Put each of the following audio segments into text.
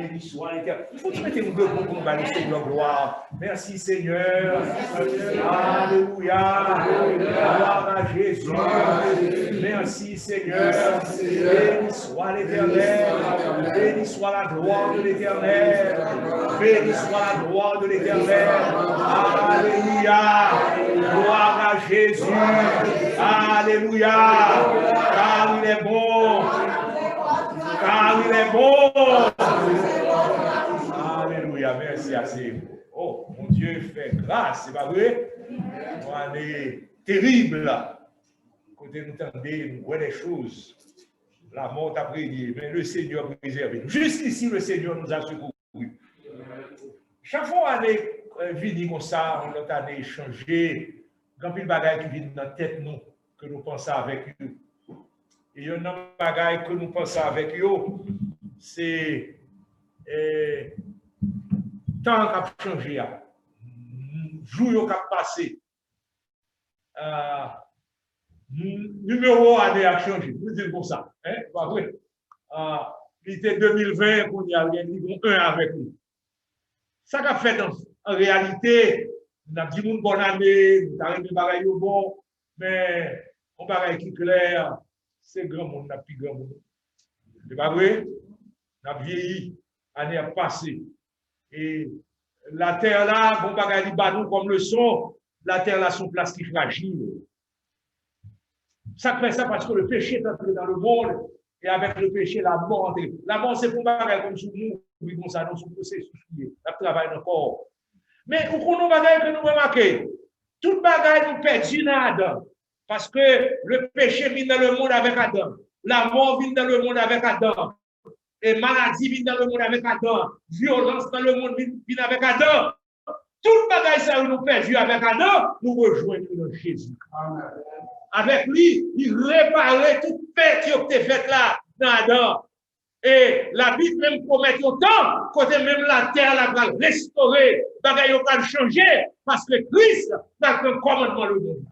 béni soit l'Éternel. Il faut que mettez-vous debout pour nous balayer Seigneur gloire. Merci Seigneur. Alléluia. Gloire à Jésus. Merci Seigneur. Béni soit l'Éternel. Béni soit la gloire de l'Éternel. Béni soit la gloire de l'Éternel. Alléluia. Gloire à Jésus. Alléluia. Car il est bon. Car il est bon. Alléluia. Merci assez. Oh, mon Dieu fait grâce, c'est pas vrai? Une année terrible. Côté nous tendez, nous voyons des choses. La mort a prédit, mais le Seigneur a préservé. Juste ici, le Seigneur nous a secourus. Chaque fois qu'on vient comme ça, on a année changé. Quand il y a des bagages qui viennent dans la tête, nous, que nous pensons avec eux. Et il y a des bagages que nous pensons avec eux, c'est temps qui a changé, jour qui a passé, numéro année a changé, nous disons comme ça, hein, pas vrai? Il était 2020 qu'on y a niveau 1 avec nous. Ça qu'a fait en réalité, nous avons dit bonne année, nous avons des bagages bon, mais on bagaille qui clair, c'est grand monde, n'a plus grand monde. C'est pas vrai? Nous avons vieilli, année a passé. Et la terre là, bon bagaille nous comme le son, la terre là, son place qui fragile. Ça fait ça parce que le péché est entré dans le monde, et avec le péché, la mort. La mort, c'est pour bagaille comme sous nous, oui, comme ça, dans son processus, la travail encore. Mais où qu'on bagaille que nous remarquons, toute bagaille nous perd Adam. Parce que le péché vient dans le monde avec Adam. La mort vient dans le monde avec Adam. Et maladie vient dans le monde avec Adam. Violence dans le monde vient avec Adam. Toute bagaille ça nous perdu avec Adam, nous rejoignons dans Jésus. Avec lui, il réparait toute paix qui a été faite là dans Adam. Et la Bible même promet autant, côté même la terre la va restaurer, bagaille va changer, parce que Christ a le commandement le monde.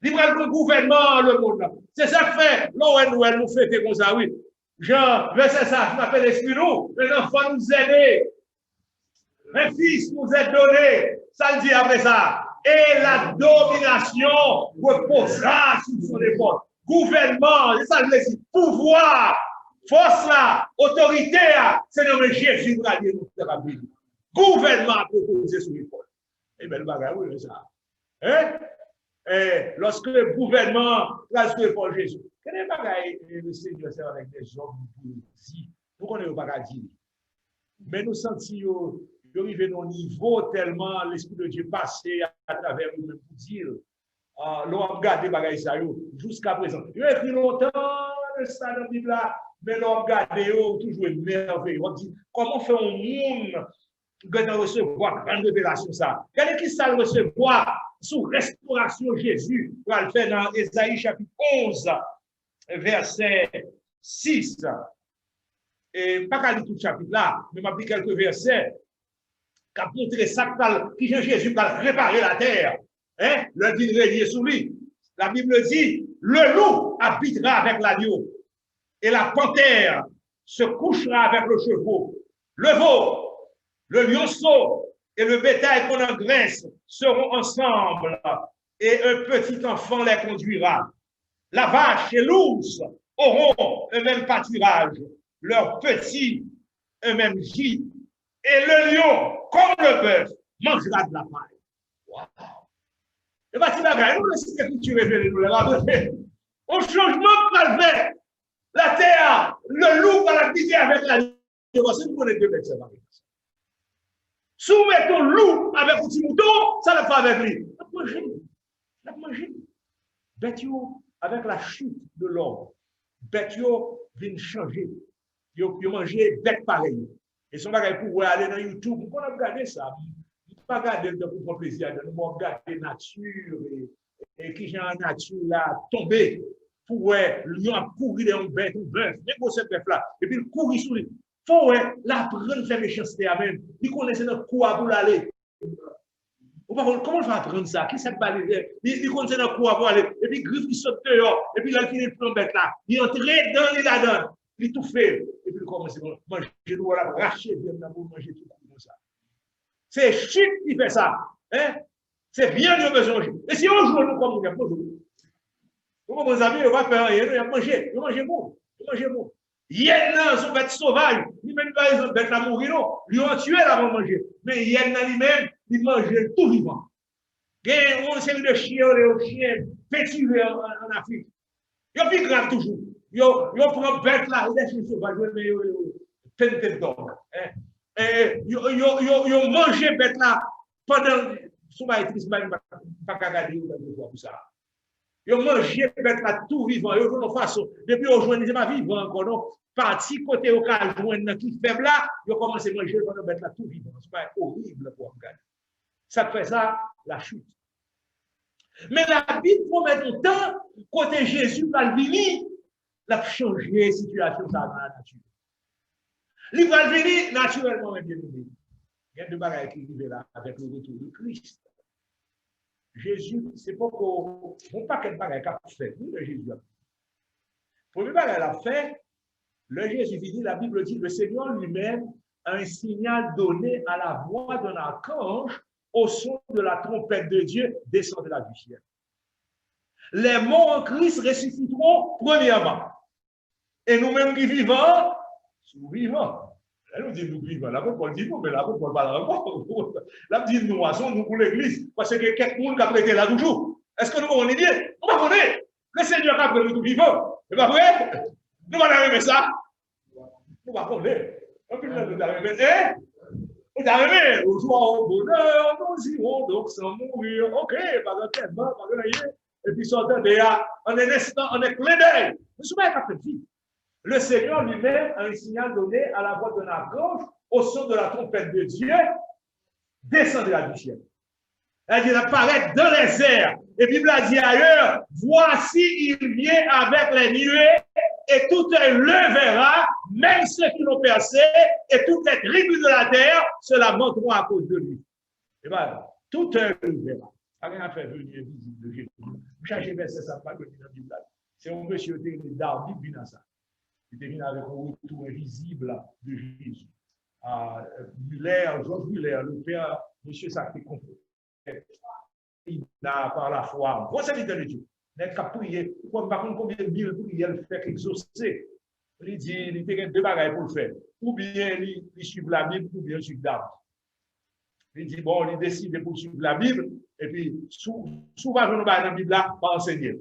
Il va le gouvernement le monde. C'est ça que fait, Noël nous fait comme ça, oui. Jean, verset ça, je m'appelle l'Esprit nous, l'enfant nous aide, un fils nous est donné, ça le dit après ça. Et la domination reposera sur son épaule. Gouvernement, c'est ça que je dis, pouvoir, force là, autorité, c'est nommé Jésus pour la dire dans Bible. Gouvernement proposé sur l'épaule. Eh bien, le bagage, oui, c'est ça. Hein? Et lorsque le gouvernement place sur l'épaule Jésus, quel est le bagage le Seigneur sert avec des hommes pour qu'on ait le bagage dit. Mais nous sentions arriver à un niveau tellement l'Esprit de Dieu passé à travers nous-mêmes pour dire, l'on a regardé les bagages jusqu'à présent. Il y a écrit longtemps de ça dans la Bible là, mais l'on a regardé toujours une merveille. On dit, comment fait un monde qui recevoir une révélation ça? Regardez qui ça recevoir sous restauration Jésus, pour le faire dans Ésaïe chapitre 11, verset 6. Et pas qu'à lire tout le chapitre là, mais m'a pris quelques versets qui a montré ça qui Jésus va réparer la terre. Hein? Le dit régner sous lui. La Bible dit, le loup habitera avec l'agneau et la panthère se couchera avec le chevreau. Le veau, le lionceau et le bétail qu'on engraisse seront ensemble et un petit enfant les conduira. La vache et l'ours auront un même pâturage, leurs petits un même gîte. Et le lion, comme le bœuf, mangera de la paille. Wow. Et bien, si nous, laissons l'écriture révéler nous la au changement qu'on fait, la terre, le loup va la quitter avec la lion. C'est nous les deux mecs, c'est pareil. Soumettons loup avec un petit mouton, ça le fait avec lui. La manger. Bêtio, avec la chute de l'homme, Bêtio vient changer. Il a mangé bête pareil. Et son bagage pour aller dans YouTube, on a regardé ça. On ne pas regarder pour prendre plaisir, on a regardé la nature et qui j'ai en nature là tombé pour le lion a couru dans une bête, un bœuf, même pour cette bête là, et puis il courit sur lui. Faut la prendre faire méchanceté à même. Il connaissait notre quoi pour l'aller. Comment on va apprendre ça? Qui s'est balayé? Il connaissait notre quoi pour aller. Et puis griffe qui saute dehors. Et puis là, il finit de prendre bête là. Il entre dans les là-dedans. il tout fait, et puis il commence à manger, nous voilà, racher, bien pour manger tout comme ça. C'est chute qui fait ça. Hein? C'est bien de besoin. Et si on joue, nous, comme on a toujours. Nous, comme amis, on va faire rien, on va manger, on mange bon, on mange bon. Yen nan, son bête sauvage, lui-même, par exemple, bête la mourir, non, lui ont tué avant de manger. Mais yen nan lui-même, il mange tout vivant. Il y a une série de chiens, les chiens pétivés en Afrique. Ils ont plus grave toujours. Ils prennent bête là, ils laissent sauvages, mais ils tête d'or. Ils ont mangé bête là pendant. Souvent, ils ne pas regarder pour ça. Ils ont mangé bête là tout vivant. Ils ont une façon. Depuis aujourd'hui, ils ne sont pas vivants encore. Non. Parti côté au cas joindre qui faible là, ils ont commencé à manger pendant bête là tout vivant. C'est pas horrible pour regarder. Ça fait ça, la chute. Mais la Bible promet tout le temps, côté Jésus va venir, il a changé la situation dans la nature. Il va venir naturellement, bien aimé. Il y a deux bagages qui vivent là avec le retour de Christ. Jésus, c'est pas qu'on ne pas quel bagage qu'a fait, le Jésus. Premier bagage l'a fait, le Jésus dit, la Bible dit, le Seigneur lui-même a un signal donné à la voix d'un archange au son de la trompette de Dieu descendra du ciel. Les morts en Christ ressusciteront premièrement. Et nous-mêmes qui vivons, nous vivons. Elle nous dit nous vivons. La Bible dit nous, mais la Bible parle encore. La Bible dit nous moissons, nous pour l'église. Parce que quelqu'un qui a prêté là toujours. Est-ce que nous connaissons bien? On va connaître. Le Seigneur a prêté nous vivons. C'est pas vrai? Nous allons arriver ça. Nous va connaître. Nous arriver. Vous arrivez, au jour au bonheur, nous irons donc sans mourir. Ok, pas de tête, pas de rien. Et puis, sortant de là, en un instant, en un clin d'œil. Nous sommes à petit. Le Seigneur lui-même a un signal donné à la voix de l'archange, au son de la trompette de Dieu, descendra du ciel. Elle apparaît dans les airs. Et puis, Bible a dit ailleurs, voici, il vient avec les nuées, et tout œil le verra, même ceux qui l'ont percé, et toutes les tribus de la terre se lamenteront à cause de lui. Et bien, tout œil le verra. Rien à faire venir visible de Jésus. Vous cherchez verset, ça pas venir dans la Bible. C'est un monsieur qui est d'Arby, qui vient ça. Il est venu avec un retour visible de Jésus. Muller, Georges Muller, le père, monsieur Sacré Confort. Il a par la foi, bon serviteur de Dieu. Il a prié, par contre, combien de mille prières il fait exaucer. Il dit, il a deux bagages pour le faire. Ou bien il suit la Bible, ou bien il suit d'arbre. Il dit, bon, il décide pour suivre la Bible, et puis, souvent, je ne vais pas dans la Bible là, pas enseigner.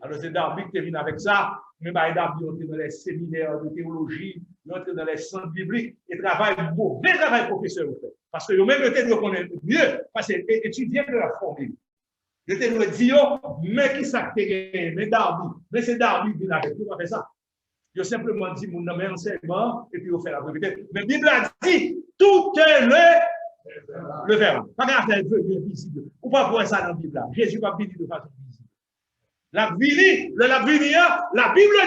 Alors, c'est Darby qui est venu avec ça, mais Darby est entré dans les séminaires de théologie, il est entré dans les centres bibliques, et travaille, mauvais travail professeur. Parce que même le théologie connaît mieux, parce que étudier de la formule. Le théologie dit, mais qui s'acte, mais Darby, mais c'est Darby qui vient avec, il va faire ça. Il a simplement dit, mon nom est enseignement, et puis il fait la vérité. Mais la Bible a dit, tout est le verra. Pas qu'à faire visible. Ou pas voir ça dans la Bible. Jésus va venir de façon visible. La Bible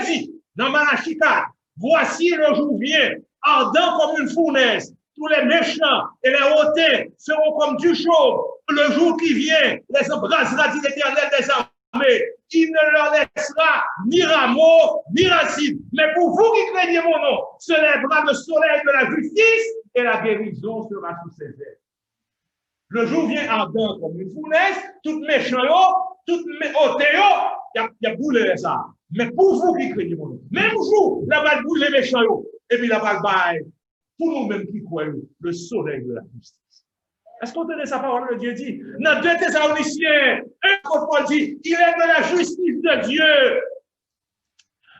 dit, dans Malachie 4, voici le jour vient, ardent comme une fournaise. Tous les méchants et les hautains seront comme du chauve. Le jour qui vient, les embrasera dit l'Éternel des armées. Il ne leur laissera ni rameau, ni racine. Mais pour vous qui craignez mon nom, se lèvera le soleil de la justice et la guérison sera sous ses ailes. Le jour vient ardent comme une fournaise, tout méchant, tout hautain, il y a boulé ça. Mais pour vous qui craignez mon nom, même jour, la balle boule les méchants, et puis la balle baille, pour nous-mêmes qui croyons, le soleil de la justice. Est-ce qu'on tenait sa parole, Dieu dit? Dans 2 Thessaloniciens, Paul dit, il est de la justice de Dieu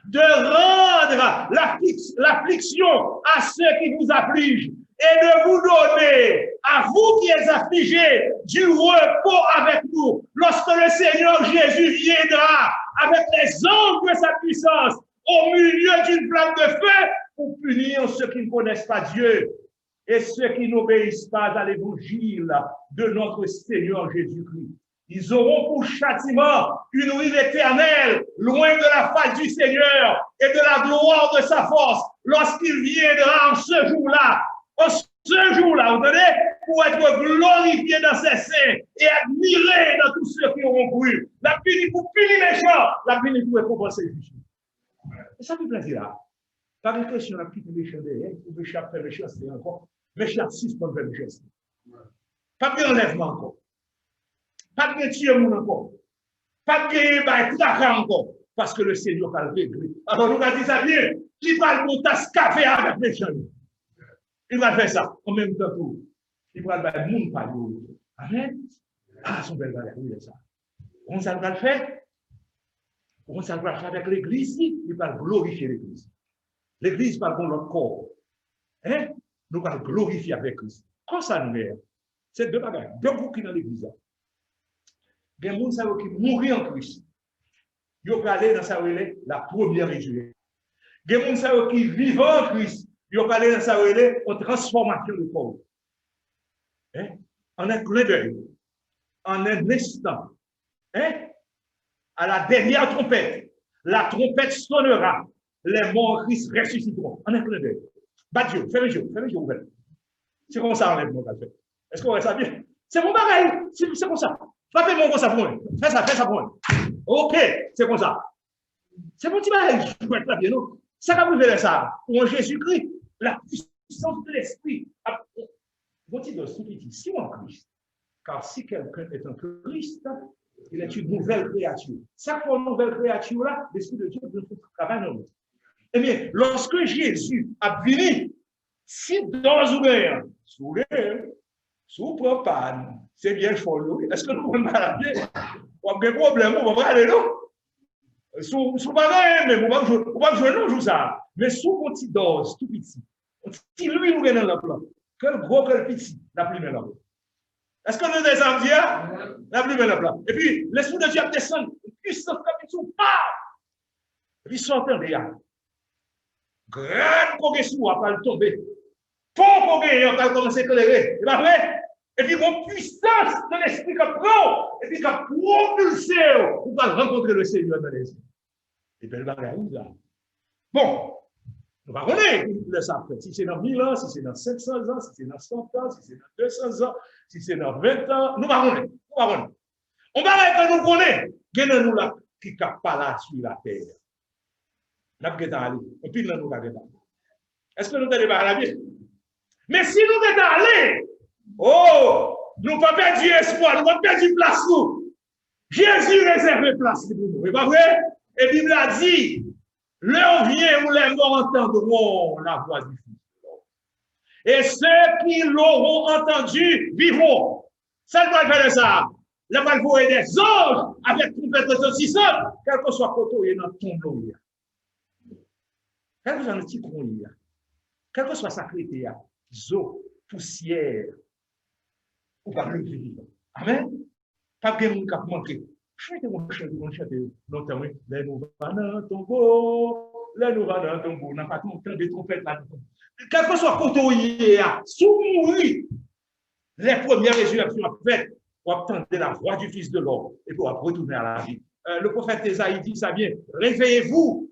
de rendre l'affliction à ceux qui vous affligent et de vous donner, à vous qui êtes affligés, du repos avec nous, lorsque le Seigneur Jésus viendra avec les anges de sa puissance au milieu d'une flamme de feu pour punir ceux qui ne connaissent pas Dieu et ceux qui n'obéissent pas à l'évangile de notre Seigneur Jésus-Christ. Ils auront pour châtiment une ruine éternelle, loin de la face du Seigneur et de la gloire de sa force, lorsqu'il viendra en ce jour-là, vous entendez, pour être glorifié dans ses saints et admiré dans tous ceux qui auront cru. La puni pour punir les gens, la puni pour récompenser les justes. Et ça me plaît là. Pas de question, la petite méchant derrière, ou méchant après méchanceté encore, méchant 6 pour faire méchanceté. Pas de enlèvement encore. Pas de tuer mon encore. Pas de tout encore. Parce que le Seigneur va le régler. Alors nous avons dit ça bien. Qui va le monter café avec méchant? Il va faire ça en même temps que il va le monde par nous. Amen. Ah, son bel bagage, oui, ça. On ça va le faire. On ça va le faire avec l'église, il va glorifier l'église. L'église va dans notre corps. Hein? Nous allons glorifier avec Christ. Quand ça nous est, c'est deux bagages. Deux groupes qui dans l'église. Il y a des gens qui mourent en Christ. Ils vont aller dans la première résurrection. Il y a des gens qui vivent en Christ. Ils vont aller dans la transformation du corps. Hein? En un clin d'œil. En un instant. Hein? À la dernière trompette, la trompette sonnera. Les morts en Christ ressusciteront. En un clin d'œil. Bah Dieu, fais les yeux ouverts. C'est comme ça, enlève-moi, fait. Est-ce qu'on va ça bien? C'est mon bagage, c'est comme ça. Frappez-moi comme ça pour moi. Fais ça pour moi. Ok, c'est comme ça. C'est mon petit bagage, je peux être là bien, non? Ça va vous faire ça. Pour Jésus-Christ, la puissance de l'esprit. Votre idée, c'est petit. Si en Christ, car si quelqu'un est en Christ, il est une nouvelle créature. Chaque fois une nouvelle créature, là, l'Esprit de Dieu ne travaille dans nous. Eh bien, lorsque Jésus a venu, si dans une sous propane, c'est bien follow. Est-ce que nous pouvons parler? On a des problèmes, on va parler, non? Sous pareil, mais on va jouer, non, joue ça. Mais sous une petite dose, tout petit. Si lui, nous gagnons le plan, quel gros, quel petit, la plus belle. Est-ce que nous descendons Dieu? La plus belle plan. Et puis, l'Esprit de Dieu descend, puissance comme tout, et puis sortant de là. Grande progression va pas tomber. Fond progression va commencer à éclairer. C'est pas vrai? Et puis, mon puissance de l'esprit qui prend, et puis qui a propulsé pour rencontrer le Seigneur dans les yeux. Et puis, elle va réaliser là. Bon, nous va connaître le sapin. Si c'est dans 1000 ans, si c'est dans 500 ans, si c'est dans 100 ans, si c'est dans 200 ans, si c'est dans 20 ans, nous va connaître. On va que nous connaître. Quel nous là qui n'a pas là sur la terre? Et puis, nous va aller. Est-ce que nous allons à la vie? Mais si nous sommes allés, oh, nous ne pouvons pas perdre espoir, nous ne pouvons pas perdre place. Jésus réserve place pour nous. C'est pas vrai? Et la Bible a dit, l'heure vient où les morts entendront la voix du Fils. Et ceux qui l'auront entendu vivront. Ça ne va faire ça. Là, il faut aider des anges avec trompette retentissante, quel que soit côté dans ton nom. Quel que soit notre petit coin, quel que soit sa crété, zo, poussière, ou pas le vivre. Amen. Pas de monde qui a manqué. Chantez mon chante longtemps, les nous va dans ton beau, les nous va dans ton beau, n'a pas tout le temps de trompette là. Quel que soit côté, sous mourir, les premières résurrections faites pour attendre la voix du Fils de l'homme et pour retourner à la vie. Le prophète Ésaïe dit ça bien. Réveillez-vous,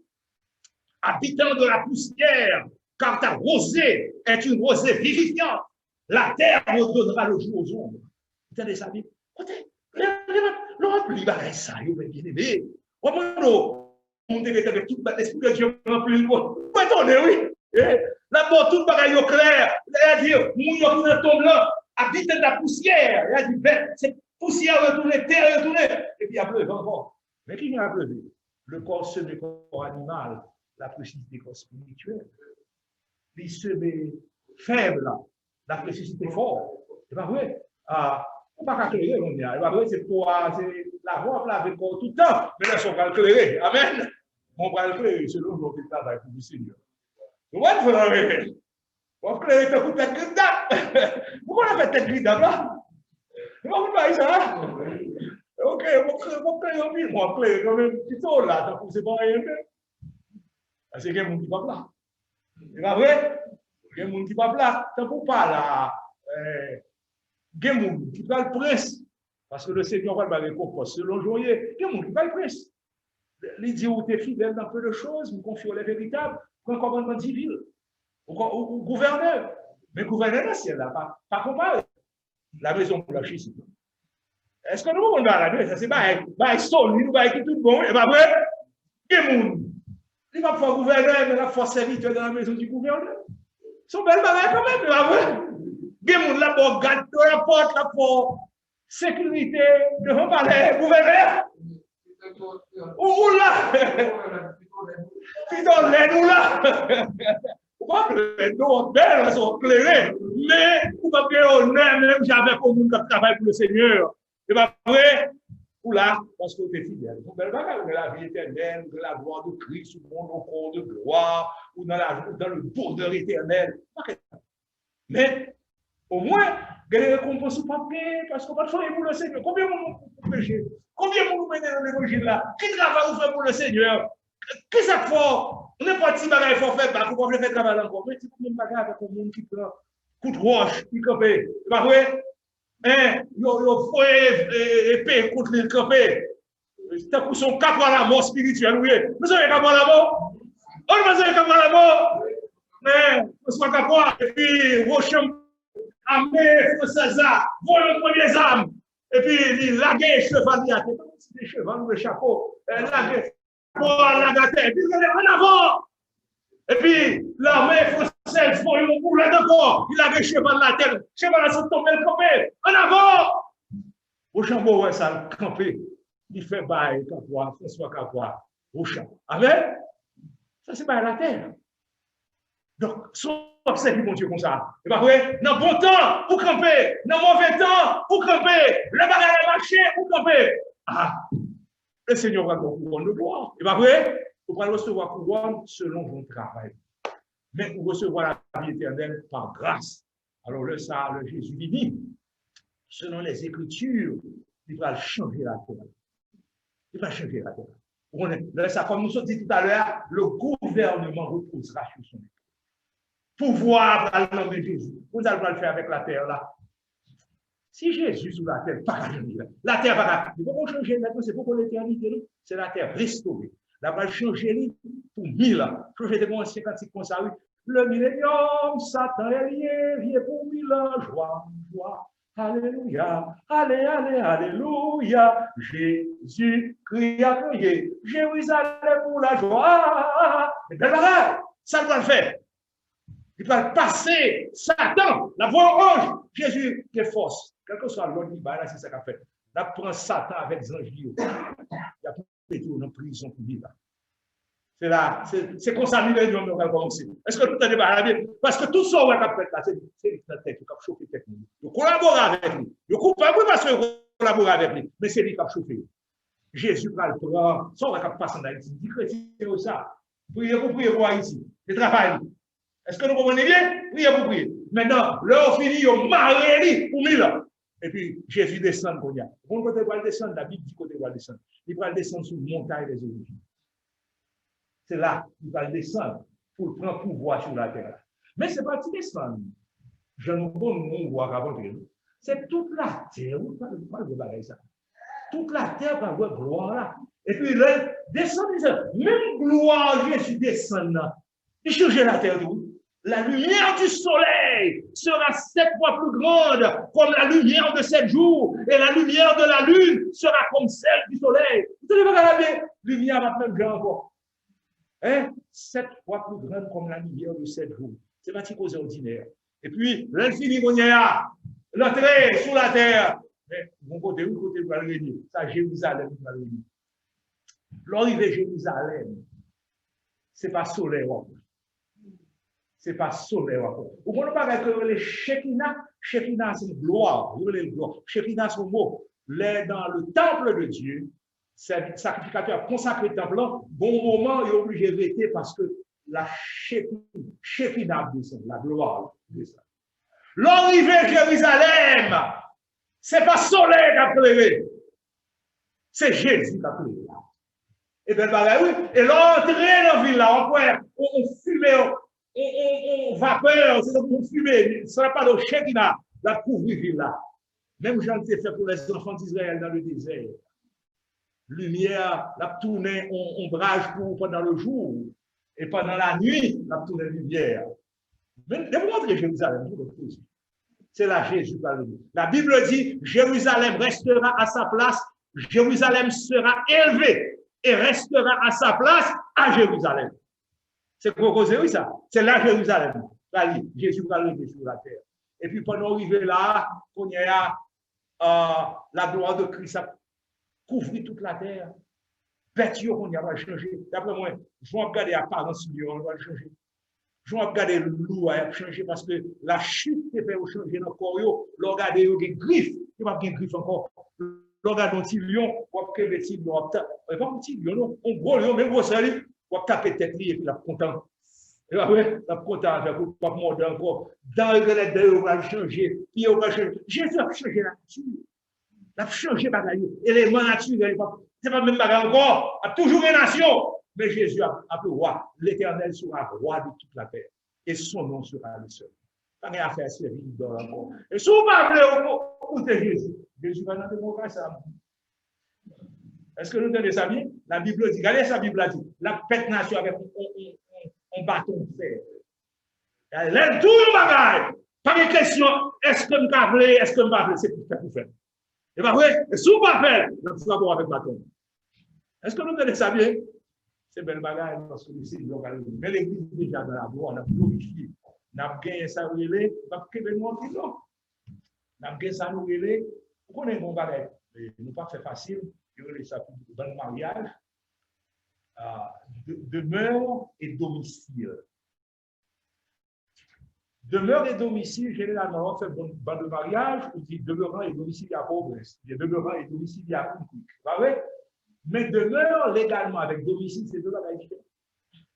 habitants de la poussière, car ta rosée est une rosée vivifiante. La terre redonnera le jour aux ombres. Vous entendez ça bien? Écoutez, le rempli va ça, bien aimé. On dit avec tout l'esprit de Dieu rempli. Vous attendez, oui. Là-bas, tout bagaille au clair. Elle a dit, nous tombe là, habite de la poussière. Elle a dit, cette poussière retournée, terre retournée. Et puis, il a pleuvé encore. Mais qui vient à pleuver? Le corps semé corps animal, la précité corps spirituel. Il semé faible, la précité fort. C'est pas vrai? On ne peut pas éclairer, on dit. C'est pas vrai, c'est pour la voix avec tout le temps. Mais là, on va éclairer. Amen. On va éclairer selon notre travail pour le Seigneur. Vous voyez, on va éclairer. On va éclairer tout le temps. Pourquoi on a fait tête là? On va faire ça. Ok, on va éclairer quand même plutôt là. Donc, c'est pas rien. Parce qu'il y a des gens qui ne sont pas là. C'est pas vrai? Il y a des gens qui ne sont pas là. C'est pour pas là. Il y a des gens qui ne sont pas prince. Parce que le Seigneur va le récompenser selon journée. Il y a des gens qui ne sont pas prince. Il dit où tu es fidèle dans peu de choses, vous confiez les véritables, pour un commandement divin. Ou gouverneur. Mais gouverneur dans le ciel, là, pas comparé. La maison pour la chiste. Est-ce que nous, on va à la maison? Ça, c'est pas un son, nous va écrire tout bon. Et pas vrai? Il y a des gens Il va faire gouverneur, mais la force serviteur dans la maison du gouverneur. Son bel bagage quand même, là, ouais. Il y a là pour garder la porte, là pour sécurité devant palais, gouverneur. Ou là, puis dans l'aide ou là. Les noms belles sont éclairés, mais vous avez honneur, même j'avais pour nous qui travaille pour le Seigneur. C'est pas vrai? Ou là, parce que vous êtes fidèle. Vous avez la vie éternelle, de la gloire de Christ, ou dans le corps de gloire, ou dans le bonheur éternel. Mais au moins, vous avez récompense au papier, parce qu'on va faire pour le Seigneur. Combien de monde vous péchez? Combien de monde vous menez dans l'évangile là? Qui travaille vous fait pour le Seigneur? Qu'est-ce que ça fait? N'importe qui bagaille faut faire, parce qu'on va faire travail encore. Mais c'est comme une bagaille avec un monde qui prend coup de roche, qui campe. C'est pas vrai? Hein? Il faut épée contre les campé. C'est pour son cap à la mort spirituelle, oui. Vous savez cap à la mort? On va dire cap à la mort. Mais, vous savez cap à et puis, vos chambres, armées françaises, volent premières armes. Et puis, la guerre chevalier, c'est des chevaux, le chapeau, la guerre. Et puis, en avant. Et puis, l'armée française, pour le boule d'accord, il avait cheval de la terre, cheval à tomber le campé, en avant. Au chambeau, ouais, ça, le campé, il fait bail, Capois, François Capois, au champ. Amen? Ça, c'est pas la terre. Donc, soit c'est qui mon Dieu comme ça. C'est pas vrai? Dans bon temps, vous campez. Dans mauvais temps, vous campez. Le bagage a marché, vous campez. Ah, le Seigneur va vous couronne de gloire. C'est pas vrai? Vous allez recevoir couronne selon votre travail. Mais vous recevoir la vie éternelle par grâce. Alors, le Jésus dit, selon les Écritures, il va changer la terre. Il va changer la terre. Ça, comme nous avons dit tout à l'heure, le gouvernement reposera sur son époux. Pouvoir dans le nom de Jésus. Vous allez le faire avec la terre là. Si Jésus sur la terre, pas la terre va changer. Pourquoi changer maintenant? C'est pour l'éternité. C'est la terre restaurée. La va changer pour 1000 ans. Changer de bon 50 comme ça, oui. Le millénium, Satan est lié, vient pour 1000 ans. Joie, joie. Alléluia, alléluia, Jésus crie à crier, Jérusalem pour la joie. Mais bien, ça doit le faire. Il va passer Satan, la voix orange, Jésus qui est force. Quel que soit l'autre, c'est ça qu'il fait. Il prend Satan avec les anges. Il a pris tout en prison pour vivre. C'est là, c'est comme ça, nous allons commencer. Est-ce que tout est débarrassé? Parce que tout ça, on va faire là, c'est la tête qui a chauffé technique. Il collabore avec lui. Il ne pas parce qu'il collabore avec lui, mais c'est lui qui a chauffé. Jésus va le prendre. Ça, on va passer en Haïti. Dit que c'est ça. Priez pour Haïti. Le travail. Est-ce que nous comprenez bien? Priez pour prier. Maintenant, l'heure finie, on marie pour 1000 ans. Et puis, Jésus descend comme il y a. Bon côté, il va descendre, la Bible dit côté, il va descendre. Il va descendre sur la montagne des origines. C'est là qu'il va descendre pour prendre pouvoir sur la terre. Mais ce n'est pas qu'il descend. Je ne peux pas voir avant. C'est toute la terre. Toute la terre va avoir gloire là. Et puis là, descend, même gloire, Jésus descend là. Il change la terre. La lumière du soleil sera 7 fois plus grande comme la lumière de 7 jours. Et la lumière de la lune sera comme celle du soleil. Vous savez pas la lumière va même grand encore. Hein? 7 fois plus grande comme la lumière de 7 jours. C'est pas chose ordinaire. Et puis, l'infini qu'on y a, l'entrée sous la terre. Mais mon côté, où côté va le venir? Ça, Jérusalem va le venir. L'arrivée Jérusalem, c'est pas soleil. C'est pas soleil. Vous ne pas que les Shekinah, Shekinah c'est une gloire. Shekinah c'est un mot. Dans le temple de Dieu, c'est sacrificateur consacré temple, bon moment, il est obligé de rester parce que la Shekinah descend, la gloire descend. L'arrivée Jérusalem, c'est pas soleil qui a pleuré, c'est Jésus qui a pleuré. Et bien, oui, et l'entrée dans la ville, là, on fumait, on vapeur, c'est donc on fumait, ce n'est pas de Shekinah, la couvrir ville là. Même j'en ai fait pour les enfants d'Israël dans le désert. Lumière, la tournée ombrage pour pendant le jour, et pendant la nuit, la tournée lumière. Mais démontrez Jérusalem, c'est là Jésus parle. La Bible dit, Jérusalem restera à sa place, Jérusalem sera élevé. et restera à sa place à Jérusalem. C'est quoi cause, oui, ça? C'est là Jérusalem. Là, Jésus va arriver sur la terre. Et puis, pendant arriver là, on y a la gloire de Christ a couvert toute la terre. Bêtio, on y a changé. D'après moi, je vais regarder l'apparence du on va changer. Je vais regarder le loup a changé parce que la chute est fait changer dans le corps. Regardez, il y a des griffes. Il n'y a pas de griffes encore. Regardez un petit lion, on va créer des petits lions. Pas un petit lion, non. Un gros lion, même gros sérieux. On va taper tête et puis la content. Et après, la content, avec le pas mordre encore. Dans le grenier de on va changer. Puis on va changer. Jésus a changé la nature. Il a changé la nature. Élément naturel. C'est pas même pas encore. Il y a toujours une nation. Mais Jésus a appelé roi. L'Éternel sera roi de toute la terre. Et son nom sera le seul. Pas rien à faire servir dans encore. Et si vous parlez au Jésus, Jésus va dans la démocratie. Est-ce que nous entendez ça bien? La Bible dit, regardez sa Bible a dit, la pète nation avec un bâton de fer. Elle aime tout le bagage. Pas de question, est-ce que nous avons est-ce que nous avons c'est pour faire. Et pas vrai? Et si vous ne pas faire, nous allons avec bâton. Est-ce que nous entendez ça bien? C'est bel bagage parce que c'est mais l'église est déjà dans la voie, on a glorifié. On a gagné ça, on a gagné nous en prison. On a gagné ça, nous on connaît un bon bagage. Nous pas fait facile. Ça dans le mariage, demeure et domicile. Demeure et domicile, généralement, on fait dans le mariage, on dit demeurant et domicile à pauvreté. Demeurant et domicile à conflit. Mais demeure légalement avec domicile, c'est deux bagages différents.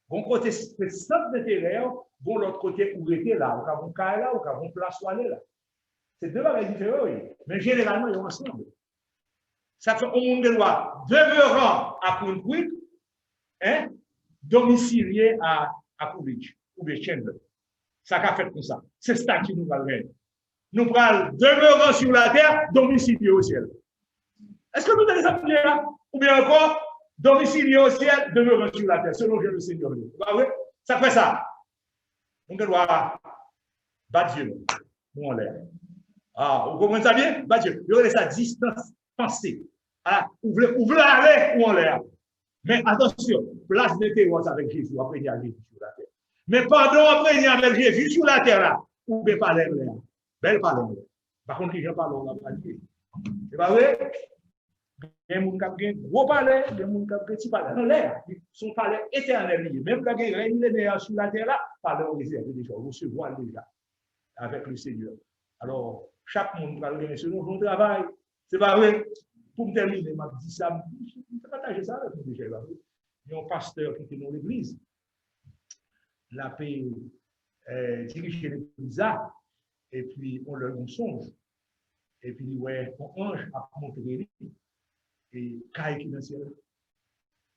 Bon côté, c'est centre d'intérêt, bon l'autre côté, où était là, où avons cas là, où avons place où aller là. C'est deux bagages différents, oui. Mais généralement, ils sont ensemble. Ça fait au monde de loi, demeurant à Counquick, hein, domicilié à Coolidge, ou bien Chandler. Ça a fait comme ça. C'est ça qui nous va le faire. Nous prenons demeurant sur la terre, domicilié au ciel. Est-ce que nous avons ça là? Ou bien encore, domicilié au ciel, demeurant sur la terre, selon le Seigneur. Ça fait ça. On doit battre Dieu. Nous en l'air. Ah, vous comprenez ça bien? Battre Dieu. Il y aurait sa distance pensée. Ah, ouvrez aller ou en l'air. Mais attention, place de terre avec Jésus, après il y a Jésus sur la terre. Mais pardon, après il y a avec Jésus sur la terre là, ou bien pas l'air. Belle pas l'air. Par contre, je parle, on n'a pas dit. C'est pas vrai? Il y a des gens qui ont gros palais, il y a des gens qui ont petit palais dans l'air. Son palais éternel. Même quand il y a une millénaire sur la terre là, palais au réservé déjà, on se voit déjà avec le Seigneur. Alors, chaque monde va gagner selon son travail. C'est pas vrai? Pour me terminer, je dis ça, je vais partager ça avec vous déjà. Il y a un pasteur qui était dans l'église. Il a dirigé l'église et puis on leur songe. Et puis, ouais, un ange a montré et caille qui dans le ciel.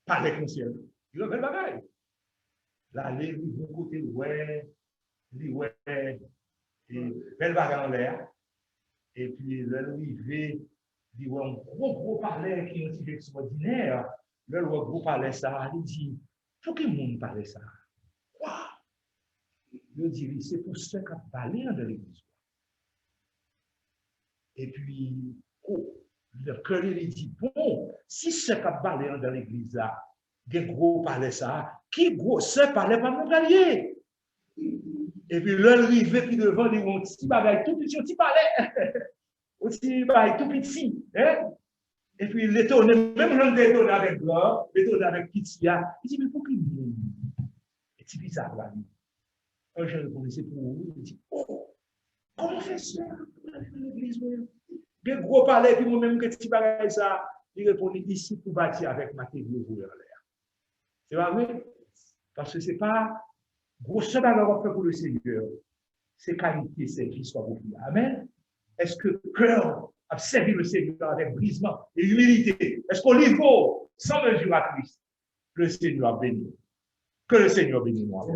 Palais dans le ciel. Il a fait le bagage. Là, il bon côté, ouais, et belle bagage en l'air. Et puis, l'arrivée, il y a un gros palais qui est un petit peu extraordinaire. Le gros palais, ça, il dit, faut que le monde parle ça. Waouh! Il dit, c'est pour ceux qui ont parlé dans l'église. Et puis, le cœur, il dit, bon, si ceux qui ont parlé dans l'église, là, des gros palais, ça, qui gros, ceux palais pas mon gagner. Et puis, l'arrivée, puis devant, il y a un petit bagage, tout petit palais. Aussi, tout petit. Hein? Et puis, l'étonné, même l'homme d'étonné avec l'or, l'étonné avec Pitia, il dit, mais pourquoi il dit? Et puis, bizarre, là. Un jeune connaissait pour vous, il dit, oh, comment fait ça? L'église, des gros palais, puis moi-même, que petit bagage ça, il répondit, ici, pour bâtir avec matériaux pour l'air. C'est pas vrai? Parce que ce n'est pas gros seul alors fait pour le Seigneur. C'est qualité, c'est qui soit pour lui. Amen. Est-ce que le cœur a servi le Seigneur avec brisement et humilité? Est-ce qu'au niveau, sans mesure à Christ, le Seigneur a béni? Que le Seigneur bénisse moi.